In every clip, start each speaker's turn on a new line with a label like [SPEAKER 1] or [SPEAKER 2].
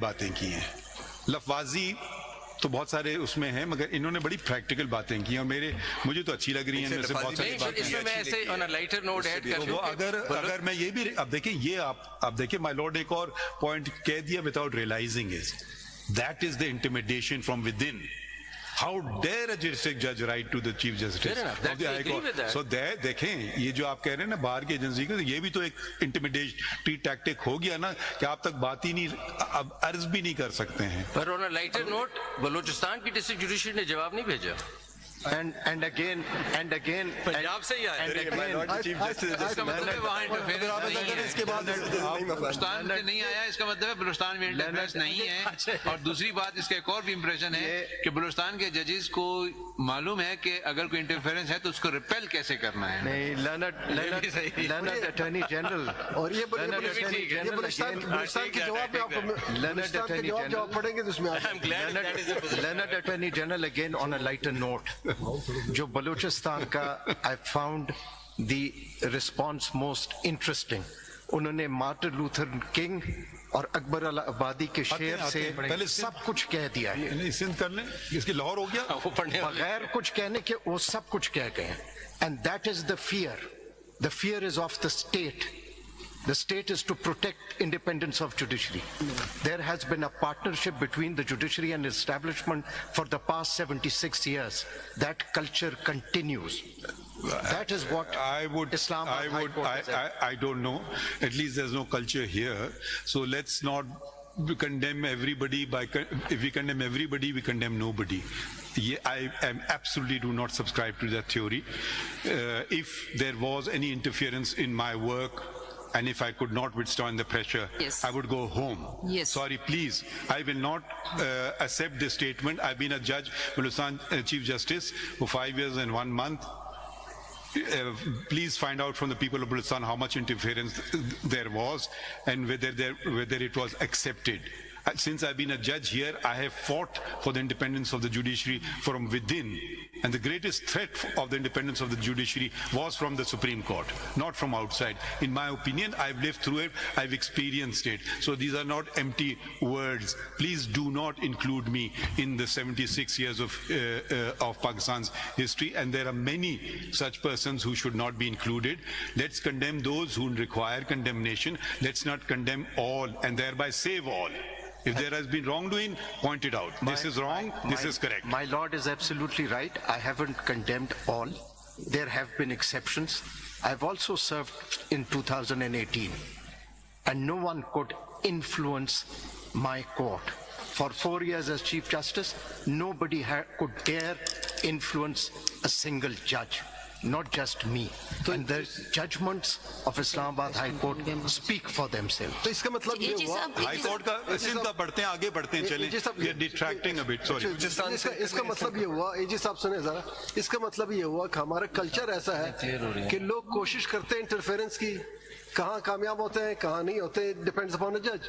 [SPEAKER 1] बातें की हैं। लफवाजी तो बहुत सारे उसमें हैं, मगर इन्होंने बड़ी प्रैक्टिकल बातें की और मुझे तो अच्छी लग रही हैं। इनमें से बहुत सारी बातें
[SPEAKER 2] इसमें मैं ऐसे on a lighter note add कर
[SPEAKER 1] वो अगर मैं ये भी अब देखिए, ये आप देखिए माय लॉर्ड एक और पॉइंट कह दिया without realising is that is the intimidation from within. How dare a district judge write to the chief justice of the High Court? So there देखें, ये जो आप कह रहे हैं ना बाहर की एजेंसी को, ये भी तो एक इंटिमिडेटरी टैक्टिक हो गया ना कि आप तक बात ही नहीं, अब अर्ज भी नहीं कर सकते हैं.
[SPEAKER 2] पर on a lighter note Balochistan की डिस्ट्रिक्ट जुडिशरी ने जवाब नहीं भेजा.
[SPEAKER 3] And again
[SPEAKER 2] पंजाब से ही आया.
[SPEAKER 4] इसका मतलब है वहाँ इंटरफेरेंस नहीं है.
[SPEAKER 1] इसके बाद
[SPEAKER 4] बलूचिस्तान से नहीं आया, इसका मतलब है बलूचिस्तान में इंटरफेरेंस नहीं है. और दूसरी बात, इसका एक और भी इंप्रेशन है कि बलूचिस्तान के जजेस को मालूम है कि अगर कोई इंटरफेरेंस है तो उसको रिपेल कैसे करना है.
[SPEAKER 3] नहीं, लर्नड अटॉर्नी जनरल
[SPEAKER 5] और ये बलूचिस्तान के जवाब पे आपको जवाब पढ़ेंगे तो उसमें
[SPEAKER 3] learned attorney general again on a lighter note. जो बलूचिस्तान का I found the response most interesting. उन्होंने मार्टिन लूथर किंग और अकबर अल आबादी के शेर से पहले सब कुछ कह दिया है.
[SPEAKER 1] सिंध कर लें, इसकी लाहौर हो गया,
[SPEAKER 3] बगैर कुछ कहने के वो सब कुछ कह गए. And that is the fear is of the state. The state is to protect independence of judiciary. There has been a partnership between the judiciary and establishment for the past 76 years. That culture continues. That is what
[SPEAKER 1] I don't know. At least there's no culture here. So let's not condemn everybody if we condemn everybody, we condemn nobody. I absolutely do not subscribe to that theory. If there was any interference in my work, and if I could not withstand the pressure,
[SPEAKER 6] yes,
[SPEAKER 1] I would go home.
[SPEAKER 6] Yes.
[SPEAKER 1] Sorry, please. I will not accept this statement. I've been a judge, Baloochistan Chief Justice, for 5 years and 1 month. Please find out from the people of Baloochistan how much interference there was and whether it was accepted. Since I've been a judge here, I have fought for the independence of the judiciary from within. And the greatest threat of the independence of the judiciary was from the Supreme Court, not from outside. In my opinion, I've lived through it, I've experienced it. So these are not empty words. Please do not include me in the 76 years of Pakistan's history. And there are many such persons who should not be included. Let's condemn those who require condemnation. Let's not condemn all and thereby save all. If there has been wrongdoing, point it out. This is wrong, this is correct.
[SPEAKER 3] My lord is absolutely right. I haven't condemned all. There have been exceptions. I've also served in 2018, and no one could influence my court. For 4 years as Chief Justice, nobody could dare influence a single judge. Not just me. And the judgments of Islamabad High Court speak for themselves.
[SPEAKER 5] तो इसका मतलब ये हुआ
[SPEAKER 1] high court का सिंध का पढ़ते हैं, आगे बढ़ते हैं, चलें. We are detracting a bit. Sorry.
[SPEAKER 5] इसका मतलब ये हुआ, एजी साहब सुने जरा, इसका मतलब ये हुआ कि हमारा कल्चर ऐसा है कि लोग कोशिश करते हैं इंटरफेरेंस की, कहाँ कामयाब होते हैं कहाँ नहीं होते, डिपेंड्स अपॉन द जज.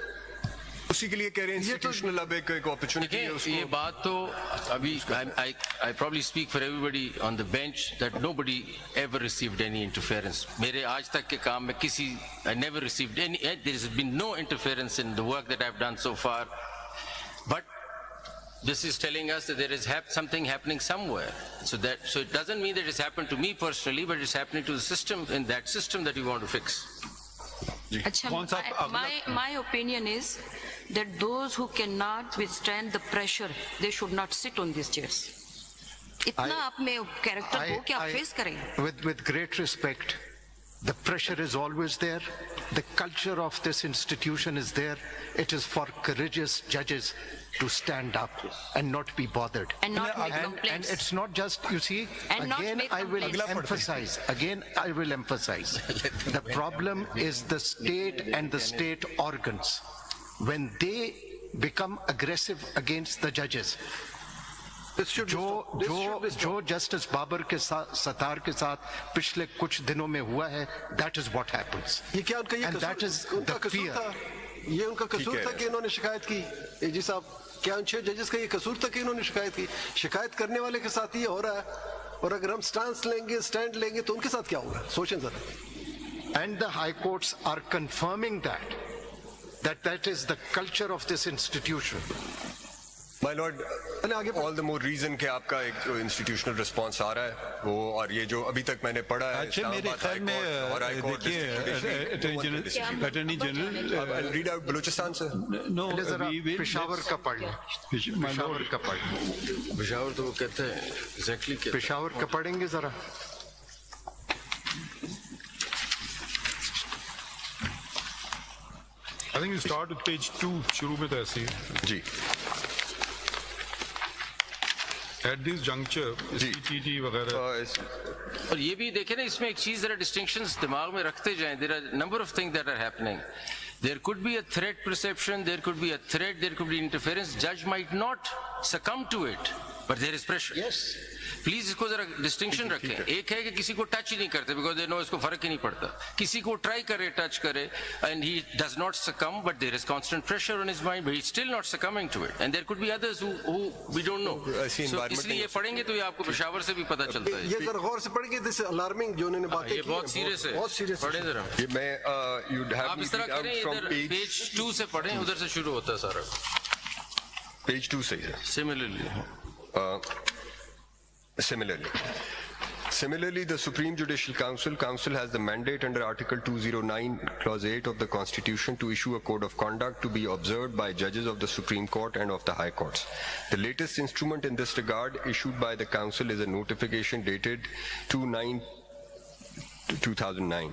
[SPEAKER 7] उसी के लिए कह रहे हैं इंस्टीट्यूशनल अब एक अपॉर्चुनिटी है उसको.
[SPEAKER 2] ये बात तो अभी I probably speak for everybody on the bench that nobody ever received any interference. मेरे आज तक के काम में किसी I never received any. There has been no interference in the work that I've done so far. But this is telling us that there is something happening somewhere. So it doesn't mean that it's happened to me personally, but it's happening to the system, in that system that we want to fix.
[SPEAKER 6] My opinion is that those who cannot withstand the pressure, they should not sit on these chairs. इतना आप में character हो कि आप face करें.
[SPEAKER 3] With great respect, the pressure is always there. The culture of this institution is there. It is for courageous judges to stand up and not be bothered.
[SPEAKER 6] And not make complaints.
[SPEAKER 3] And it's not just, you see,
[SPEAKER 6] and
[SPEAKER 3] again I will emphasize, the problem is the state and the state organs. When they become aggressive against the judges, जो justice Babar के साथ सतार के साथ पिछले कुछ दिनों में हुआ है, that is what happens.
[SPEAKER 5] ये क्या उनका कसूर था? ये उनका कसूर था कि इन्होंने शिकायत की. एजी साहब, क्या उन 6 जजेस का ये कसूर था कि इन्होंने शिकायत की? शिकायत करने वाले के साथ ये हो रहा है, और अगर हम स्टैंड लेंगे तो उनके साथ क्या होगा? सोचें जरा.
[SPEAKER 3] And the high courts are confirming that that is the culture of this institution.
[SPEAKER 7] My lord, all the more reason कि आपका एक institutional response आ रहा है वो और ये जो अभी तक मैंने पढ़ा है
[SPEAKER 1] अच्छा मेरे ख्याल में देखिए attorney general
[SPEAKER 7] I'll read out Balochistan से
[SPEAKER 1] no
[SPEAKER 3] जरा
[SPEAKER 1] we will
[SPEAKER 3] पेशावर का पढ़ लें, पेशावर का पढ़ लें,
[SPEAKER 2] पेशावर तो वो कहते हैं एग्जैक्टली
[SPEAKER 3] पेशावर का पढ़ेंगे जरा.
[SPEAKER 8] I think you start with page 2 शुरू में तो ऐसे ही
[SPEAKER 7] जी
[SPEAKER 8] at this juncture
[SPEAKER 7] ji.
[SPEAKER 8] CTT वगैरह
[SPEAKER 2] और ये भी देखें ना इसमें एक चीज जरा डिस्टिंक्शंस दिमाग में रखते जाएं. There are number of things that are happening. There could be a threat perception, there could be a threat, there could be interference. Judge might not succumb to it, but there is pressure.
[SPEAKER 3] Yes.
[SPEAKER 2] Please इसको जरा distinction रखें. एक है कि किसी को touch ही नहीं करते बिकॉज दे नो इसको फर्क ही नहीं पड़ता. किसी को ट्राई करे टच करे and he does not succumb but there is constant pressure on his mind but he still not succumbing to it and there could be others who we don't know. So इसलिए ये पढ़ेंगे तो ये आपको पेशावर से भी पता चलता है.
[SPEAKER 5] ये जरा गौर से पढ़ेंगे दिस अलार्मिंग जो उन्होंने बातें
[SPEAKER 2] ये
[SPEAKER 5] की
[SPEAKER 2] बहुत सीरियस है.
[SPEAKER 5] बहुत सीरियस
[SPEAKER 2] पढ़े जरा.
[SPEAKER 7] ये मैं you'd have
[SPEAKER 2] आप
[SPEAKER 7] me
[SPEAKER 2] इस तरह
[SPEAKER 7] read out
[SPEAKER 2] करें
[SPEAKER 7] from
[SPEAKER 2] इधर पेज 2 से पढ़ें उधर से शुरू होता है सारा.
[SPEAKER 7] page 2 से
[SPEAKER 2] similarly
[SPEAKER 7] Similarly, the Supreme Judicial Council has the mandate under Article 209, Clause 8 of the Constitution to issue a code of conduct to be observed by judges of the Supreme Court and of the High Courts. The latest instrument in this regard issued by the Council is a notification dated 2/9/2009,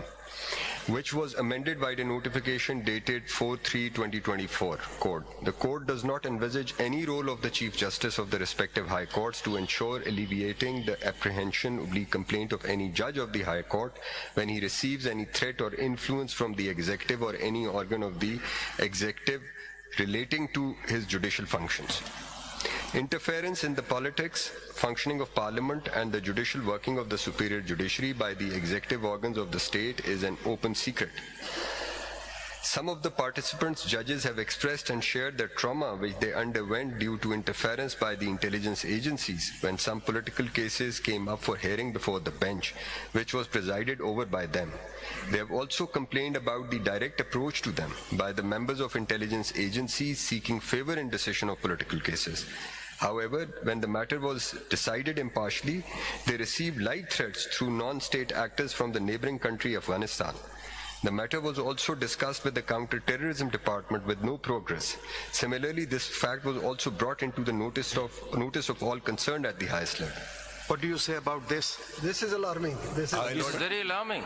[SPEAKER 7] which was amended by the notification dated 4/3/2024 code. The code does not envisage any role of the Chief Justice of the respective High Courts to ensure alleviating the apprehension or complaint of any judge of the High Court when he receives any threat or influence from the executive or any organ of the executive relating to his judicial functions. Interference in the politics, functioning of Parliament and the judicial working of the superior judiciary by the executive organs of the state is an open secret. Some of the participants, judges, have expressed and shared the trauma which they underwent due to interference by the intelligence agencies when some political cases came up for hearing before the bench, which was presided over by them. They have also complained about the direct approach to them by the members of intelligence agencies seeking favor in decision of political cases. However, when the matter was decided impartially, they received light threats through non-state actors from the neighboring country Afghanistan. The matter was also discussed with the Counter-Terrorism Department with no progress. Similarly, this fact was also brought into the notice of all concerned at the highest level.
[SPEAKER 3] What do you say about this?
[SPEAKER 5] This is alarming. This is
[SPEAKER 2] very alarming.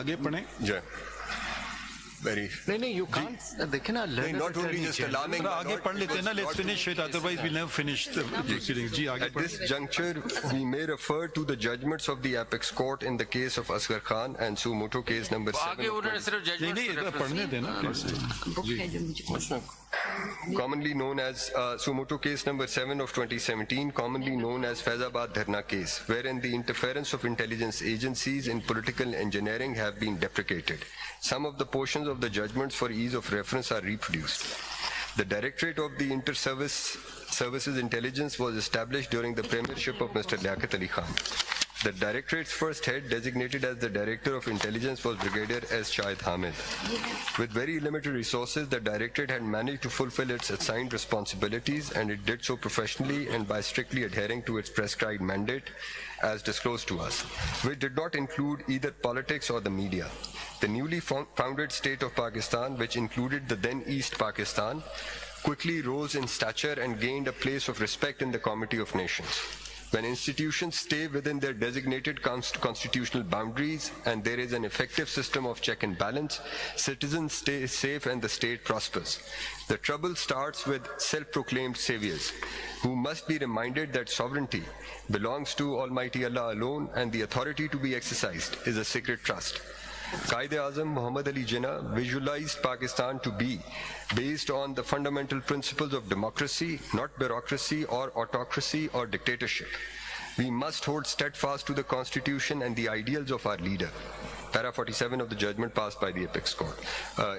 [SPEAKER 1] आगे पढ़ें.
[SPEAKER 7] Yeah. Very.
[SPEAKER 3] नहीं, you can't. देखें ना,
[SPEAKER 7] Not only just alarming.
[SPEAKER 1] थोड़ा आगे पढ़ लेते हैं ना. Let's finish it. Otherwise, we'll never finish the proceedings. जी आगे
[SPEAKER 7] At
[SPEAKER 1] पढ़ें.
[SPEAKER 7] this juncture, we may refer to the judgments of the Apex Court in the case of Asghar Khan and Sumoto case number 7.
[SPEAKER 2] आगे उन्होंने सिर्फ
[SPEAKER 1] नहीं
[SPEAKER 2] judgement
[SPEAKER 1] नहीं इधर पढ़ने देना.
[SPEAKER 6] बुक है जो मुझे
[SPEAKER 7] Commonly known as Sumoto case number 7 of 2017, commonly known as Faizabad Dharna case, wherein the interference of intelligence agencies in political engineering have been deprecated. Some of the portions of the judgments for ease of reference are reproduced. The Directorate of the Inter-Services Intelligence was established during the premiership of Mr. Liaquat Ali Khan. The Directorate's first head, designated as the Director of Intelligence, was Brigadier S. Shahid Hamid. With very limited resources, the Directorate had managed to fulfill its assigned responsibilities, and it did so professionally and by strictly adhering to its prescribed mandate as disclosed to us, which did not include either politics or the media. The newly founded state of Pakistan, which included the then East Pakistan, quickly rose in stature and gained a place of respect in the Committee of Nations. When institutions stay within their designated constitutional boundaries and there is an effective system of check and balance, citizens stay safe and the state prospers. The trouble starts with self-proclaimed saviors who must be reminded that sovereignty belongs to Almighty Allah alone and the authority to be exercised is a sacred trust. Quaid-e-Azam Muhammad Ali Jinnah visualized Pakistan to be based on the fundamental principles of democracy, not bureaucracy or autocracy or dictatorship. We must hold steadfast to the Constitution and the ideals of our leader. Para 47 of the judgment passed by the Apex Court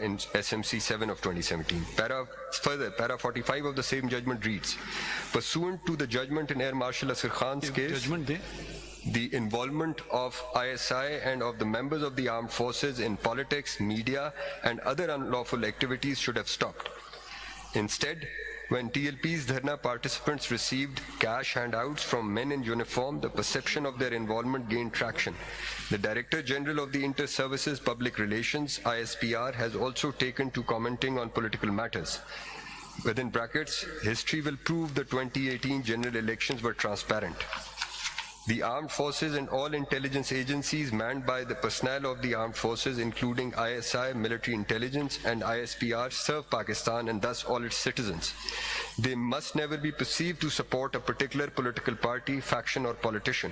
[SPEAKER 7] in SMC 7 of 2017. Para 45 of the same judgment reads, pursuant to the judgment in Air Marshal Asghar Khan's case,
[SPEAKER 1] Judgment de.
[SPEAKER 7] the involvement of ISI and of the members of the armed forces in politics, media, and other unlawful activities should have stopped. Instead, when TLP's Dharna participants received cash handouts from men in uniform, the perception of their involvement gained traction. The Director General of the Inter-Services Public Relations, ISPR, has also taken to commenting on political matters. Within brackets, history will prove the 2018 general elections were transparent. The armed forces and all intelligence agencies manned by the personnel of the armed forces, including ISI, military intelligence, and ISPR, serve Pakistan and thus all its citizens. They must never be perceived to support a particular political party, faction, or politician.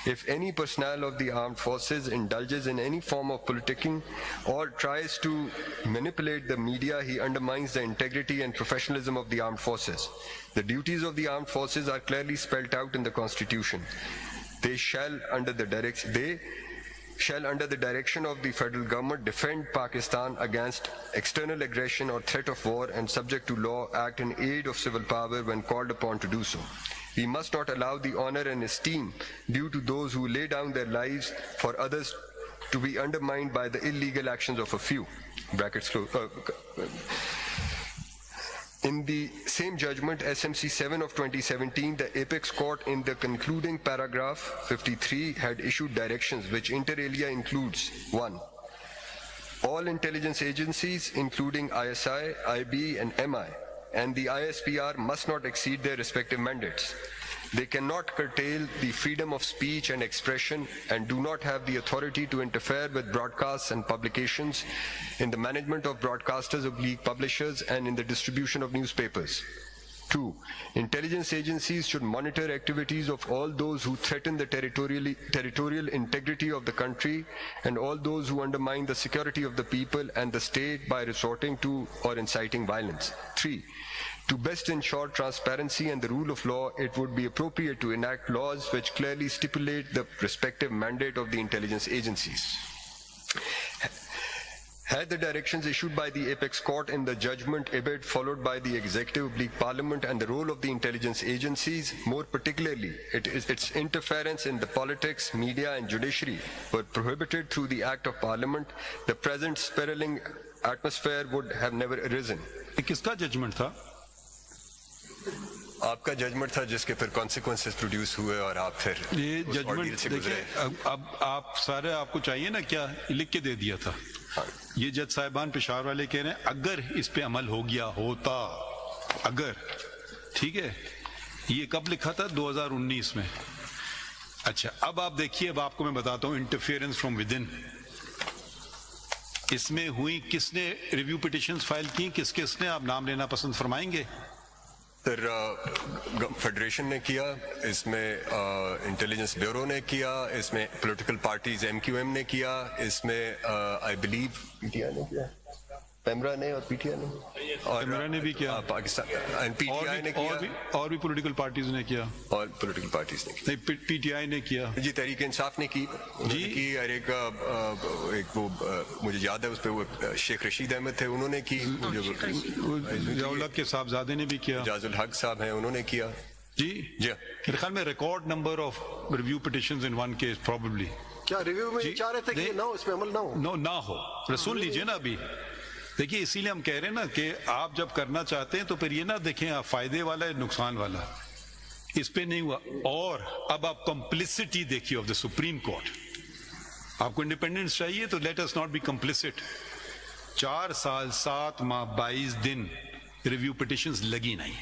[SPEAKER 7] If any personnel of the armed forces indulges in any form of politicking or tries to manipulate the media, he undermines the integrity and professionalism of the armed forces. The duties of the armed forces are clearly spelled out in the Constitution. They shall, under the direction of the federal government, defend Pakistan against external aggression or threat of war, and subject to law, act in aid of civil power when called upon to do so. We must not allow the honor and esteem due to those who lay down their lives for others to be undermined by the illegal actions of a few. Brackets close. In the same judgment, SMC 7 of 2017, the Apex Court in the concluding paragraph 53 had issued directions which inter alia includes 1. All intelligence agencies, including ISI, IB, and MI, and the ISPR must not exceed their respective mandates. They cannot curtail the freedom of speech and expression and do not have the authority to interfere with broadcasts and publications, in the management of broadcasters, publishers, and in the distribution of newspapers. 2. Intelligence agencies should monitor activities of all those who threaten the territorial integrity of the country and all those who undermine the security of the people and the state by resorting to or inciting violence. 3. To best ensure transparency and the rule of law, it would be appropriate to enact laws which clearly stipulate the respective mandate of the intelligence agencies. Had the directions issued by the Apex Court in the judgment Ibid followed by the Executive Parliament and the role of the intelligence agencies, more particularly its interference in the politics, media and judiciary, were prohibited through the Act of Parliament, the present spiraling atmosphere would have never arisen.
[SPEAKER 1] ये किसका judgement था?
[SPEAKER 7] आपका judgement था जिसके फिर consequences produce हुए और आप फिर
[SPEAKER 1] ये
[SPEAKER 7] उस ordeal
[SPEAKER 1] जजमेंट
[SPEAKER 7] से
[SPEAKER 1] देखिए,
[SPEAKER 7] गुजरे।
[SPEAKER 1] अब आप सारे आपको चाहिए ना क्या लिख के दे दिया था। ये जज साहिबान पेशावर वाले कह रहे हैं अगर इस पे अमल हो गया होता, अगर, ठीक है, ये कब लिखा था? 2019 में। अच्छा, अब आप देखिए, अब आपको मैं बताता हूँ इंटरफेरेंस फ्रॉम विद इन इसमें हुई, किसने रिव्यू पिटिशंस फाइल की, किसने आप नाम लेना पसंद फरमाएंगे?
[SPEAKER 7] फिर फेडरेशन ने किया, इसमें इंटेलिजेंस ब्यूरो ने किया, इसमें पॉलिटिकल पार्टीज MQM ने किया, इसमें आई बिलीव पीटीआई ने किया, पेमरा ने और पीटीआई ने, और
[SPEAKER 1] पेमरा ने भी किया,
[SPEAKER 7] पाकिस्तान एंड पीटीआई ने किया,
[SPEAKER 1] और भी पॉलिटिकल पार्टीज ने किया,
[SPEAKER 7] और पॉलिटिकल पार्टीज ने किया,
[SPEAKER 1] नहीं पीटीआई ने किया
[SPEAKER 7] जी, तहरीक इंसाफ ने की
[SPEAKER 1] जी
[SPEAKER 7] की, और एक वो मुझे याद है उस पे वो शेख रशीद अहमद थे, उन्होंने की,
[SPEAKER 1] जवाहरलाल के साहबजादे ने भी किया,
[SPEAKER 7] जाजुल हक साहब हैं, उन्होंने किया
[SPEAKER 1] जी
[SPEAKER 7] जी।
[SPEAKER 1] मेरे ख्याल में record number of review petitions in one case probably.
[SPEAKER 5] क्या रिव्यू में ये चाह रहे थे कि ना हो, इसमें अमल ना हो?
[SPEAKER 1] ना हो, सुन लीजिए ना अभी, देखिए इसीलिए हम कह रहे हैं ना कि आप जब करना चाहते हैं तो फिर ये ना देखें आप फायदे वाला है नुकसान वाला, इस पे नहीं हुआ। और अब आप कॉम्प्लिसिटी देखिए ऑफ द सुप्रीम कोर्ट। आपको इंडिपेंडेंस चाहिए तो let us not be complicit. 4 साल 7 माह 22 दिन रिव्यू पिटिशंस लगी नहीं,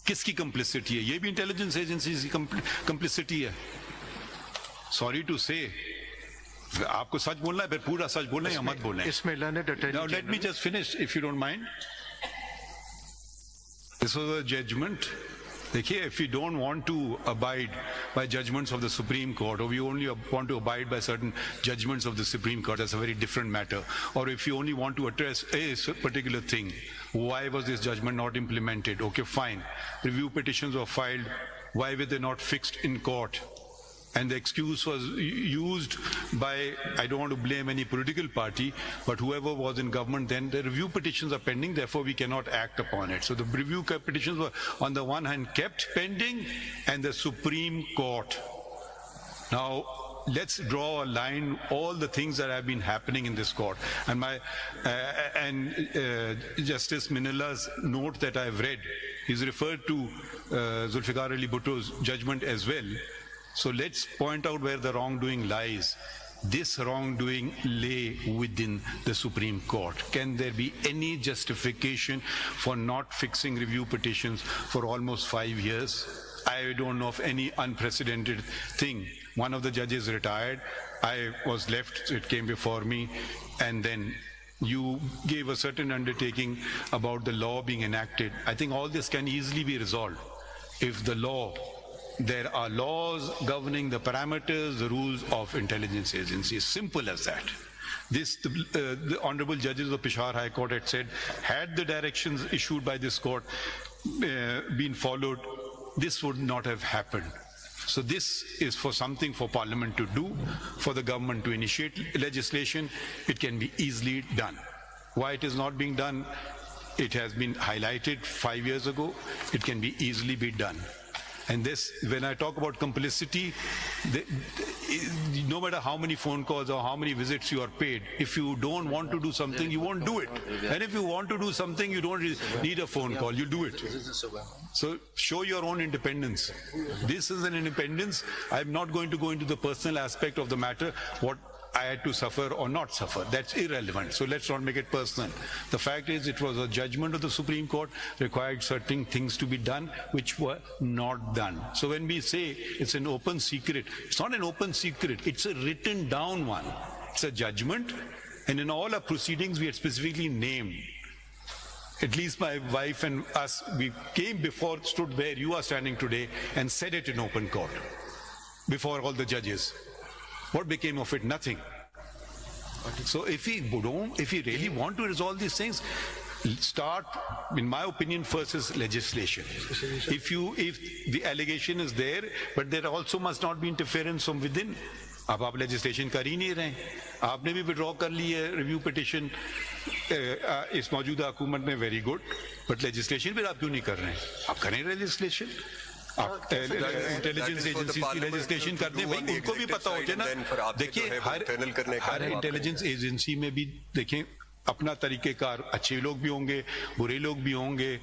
[SPEAKER 1] किसकी कॉम्प्लिसिटी है? ये भी इंटेलिजेंस एजेंसी की कॉम्प्लिसिटी है। सॉरी टू से, आपको सच बोलना है, फिर पूरा सच बोलना है या मत बोलना है।
[SPEAKER 3] इसमें
[SPEAKER 1] Now let me just finish if you don't mind. This was a judgment देखिए, if we don't want to abide by judgments of the Supreme Court, or we only want to abide by certain judgments of the Supreme Court, that's a very different matter. Or if you only want to address a particular thing, why was this judgment not implemented? Okay, fine. Review petitions were filed. Why were they not fixed in court? And the excuse was used by, I don't want to blame any political party, but whoever was in government then, the review petitions are pending, therefore we cannot act upon it. So the review petitions were on the one hand kept pending, and the Supreme Court. Now, let's draw a line, all the things that have been happening in this court. And Justice Minalla's note that I've read, he's referred to Zulfikar Ali Bhutto's judgment as well. So let's point out where the wrongdoing lies. This wrongdoing lay within the Supreme Court. Can there be any justification for not fixing review petitions for almost 5 years? I don't know of any unprecedented thing. One of the judges retired. I was left, so it came before me, and then you gave a certain undertaking about the law being enacted. I think all this can easily be resolved if there are laws governing the parameters, the rules of intelligence agencies. Simple as that. The honorable judges of Peshawar High Court had said, had the directions issued by this court been followed, this would not have happened. So this is for something for Parliament to do, for the government to initiate legislation. It can be easily done. Why it is not being done? It has been highlighted 5 years ago. It can be easily be done. And this, when I talk about complicity, no matter how many phone calls or how many visits you are paid, if you don't want to do something, you won't do it. And if you want to do something, you don't need a phone call, you do it. So show your own independence. This is an independence. I'm not going to go into the personal aspect of the matter, what I had to suffer or not suffer. That's irrelevant. So let's not make it personal. The fact is, it was a judgment of the Supreme Court, required certain things to be done, which were not done. So when we say it's an open secret, it's not an open secret, it's a written down one. It's a judgment, and in all our proceedings, we had specifically named. At least my wife and us, we came before, stood where you are standing today, and said it in open court, before all the judges. What became of it? Nothing. So if we really want to resolve these things, start, in my opinion, first is legislation. If the allegation is there, but there also must not be interference from within. अब आप legislation कर ही नहीं रहे, आपने भी withdraw कर ली है review petition इस मौजूदा हुकूमत में, very good, but legislation भी आप क्यों नहीं कर रहे हैं? आप करें legislation. इंटेलिजेंस एजेंसीज की लेजिस्लेशन कर दें, भाई उनको भी पता हो जाए ना. देखिए हर इंटेलिजेंस एजेंसी में भी देखें अपना तरीकेकार, अच्छे लोग भी होंगे, बुरे लोग भी होंगे,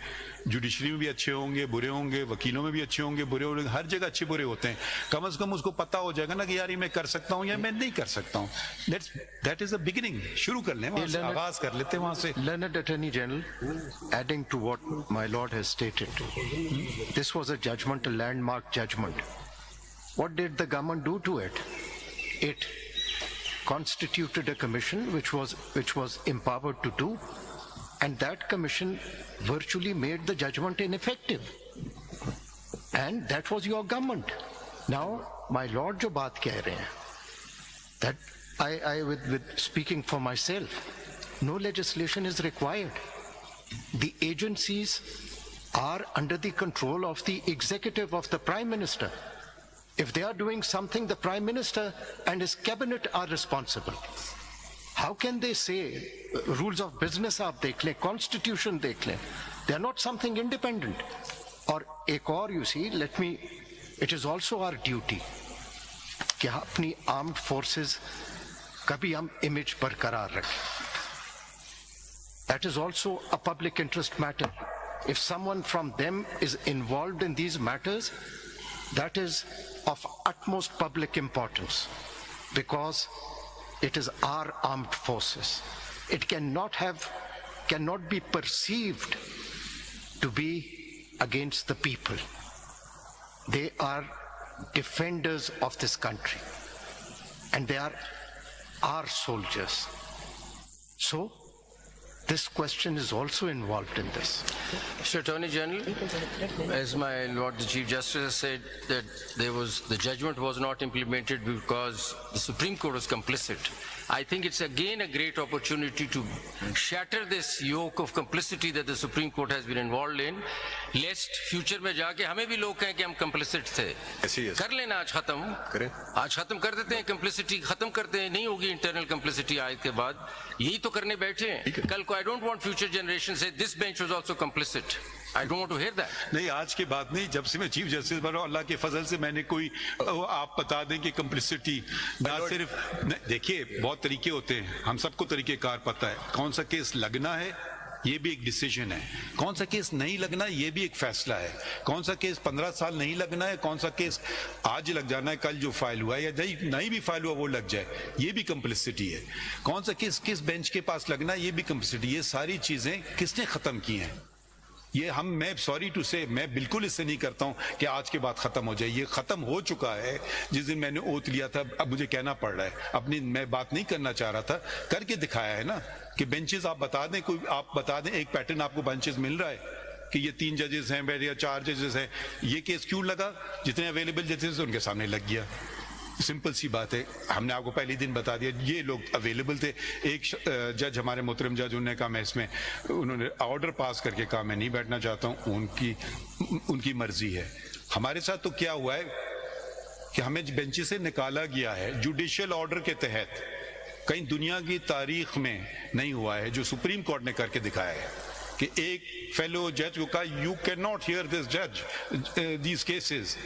[SPEAKER 1] जुडिशरी में भी अच्छे होंगे, बुरे होंगे, वकीलों में भी अच्छे होंगे, बुरे होंगे, हर जगह अच्छे बुरे होते हैं. कम से कम उसको पता हो जाएगा ना कि यार ये मैं कर सकता हूँ या मैं नहीं कर सकता हूँ. That is the beginning. शुरू कर लें वहाँ से, आगाज कर लेते हैं वहाँ से.
[SPEAKER 3] Learned Attorney General, adding to what my lord has stated, this was a judgment, a landmark judgment. What did the government do to it? It constituted a commission which was empowered to do, and that commission virtually made the judgment ineffective. And that was your government. Now, my lord jo baat keh rahe hain, that I with speaking for myself, no legislation is required. The agencies are under the control of the executive of the Prime Minister. If they are doing something, the Prime Minister and his cabinet are responsible. How can they say rules of business aap dekh le, constitution dekh le? They are not something independent. Or ek aur, you see, it is also our duty कि अपनी armed forces कभी हम image बरकरार रखें. That is also a public interest matter. If someone from them is involved in these matters, that is of utmost public importance, because it is our armed forces. It cannot be perceived to be against the people. They are defenders of this country, and they are our soldiers. So This question is also involved in this.
[SPEAKER 2] Mr. Attorney General, as my Lord the Chief Justice has said that the judgment was not implemented because the Supreme Court was complicit. I think it's again a great opportunity to shatter this yoke of complicity that the Supreme Court has been involved in, lest future में जाके हमें भी लोग कहें कि हम complicit थे. कर लेना आज खत्म कर देते हैं, complicity खत्म करते हैं, नहीं होगी internal complicity आज के बाद. यही तो करने बैठे हैं. कल को I don't want future generations say this bench was also complicit. I don't want to hear that.
[SPEAKER 1] नहीं, आज की बात नहीं, जब से मैं चीफ जस्टिस बना अल्लाह के फजल से मैंने कोई आप बता दें कि कंप्लिसिटी ना सिर्फ देखिए बहुत तरीके होते हैं, हम सबको तरीकेकार पता है. कौन सा केस लगना है ये भी एक डिसीजन है, कौन सा केस नहीं लगना ये भी एक फैसला है, कौन सा केस 15 साल नहीं लगना है, कौन सा केस आज लग जाना है, कल जो फाइल हुआ है या नहीं भी फाइल हुआ वो लग जाए, ये भी कंप्लिसिटी है. कौन सा केस किस बेंच के पास लगना है ये भी कंप्लिसिटी. ये सारी चीजें किसने खत्म की हैं? ये मैं सॉरी टू से मैं बिल्कुल इससे नहीं करता हूं कि आज के बाद खत्म हो जाए. ये खत्म हो चुका है. जिस दिन मैंने ओथ लिया था अब मुझे कहना पड़ रहा है, अपनी मैं बात नहीं करना चाह रहा था, करके दिखाया है ना कि बेंचेस आप बता दें, कोई आप बता दें एक पैटर्न आपको बेंचेस मिल रहा है कि ये 3 जजेस हैं या 4 जजेस हैं, ये केस क्यों लगा? जितने अवेलेबल जजेस उनके सामने लग गया. सिंपल सी बात है. हमने आपको पहले दिन बता दिया ये लोग अवेलेबल थे. एक जज हमारे मोहतरम जज उन्होंने कहा मैं इसमें उन्होंने ऑर्डर पास करके कहा मैं नहीं बैठना चाहता हूं, उनकी मर्जी है. हमारे साथ तो क्या हुआ है कि हमें बेंच से निकाला गया है जुडिशियल ऑर्डर के तहत. कहीं दुनिया की तारीख में नहीं हुआ है जो सुप्रीम कोर्ट ने करके दिखाया है कि एक फेलो जज को कहा you can not here this जज दीज केसेस.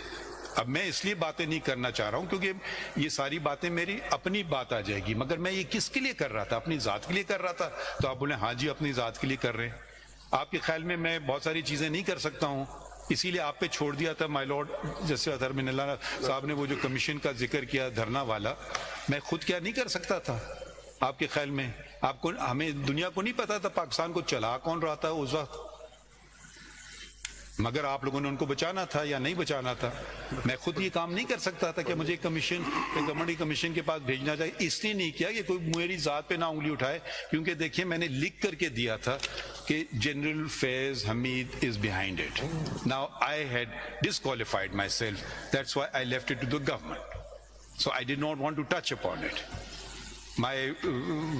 [SPEAKER 1] अब मैं इसलिए बातें नहीं करना चाह रहा हूं क्योंकि ये सारी बातें मेरी अपनी बात आ जाएगी, मगर मैं ये किसके लिए कर रहा था? अपनी जात के लिए कर रहा था. तो आप बोले हाँ जी अपनी जात के लिए कर रहे हैं. आपके ख्याल में मैं बहुत सारी चीजें नहीं कर सकता हूं, इसीलिए आप पे छोड़ दिया था. माय लॉर्ड जैसे अतहर मिनल्ला साहब ने वो जो कमीशन का जिक्र किया धरना वाला, मैं खुद क्या नहीं कर सकता था? आपके ख्याल में आपको हमें दुनिया को नहीं पता था पाकिस्तान को चला कौन रहा था उस वक्त, मगर आप लोगों ने उनको बचाना था या नहीं बचाना था. मैं खुद ये काम नहीं कर सकता था कि मुझे कमेटी कमीशन के पास भेजना चाहिए. इसलिए नहीं किया कि कोई मेरी जात पे ना उंगली उठाए, क्योंकि देखिए मैंने लिख करके दिया था कि general Faiz Hamid is behind it. Now I had disqualified myself, that's why I left it to the government. So I did not want to touch upon it. My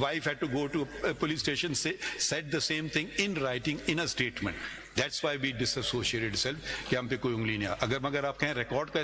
[SPEAKER 1] wife had to go to a police station, said the same thing in writing in a statement. That's why we disassociated itself कि हम पे कोई उंगली नहीं. अगर मगर आप कहें रिकॉर्ड का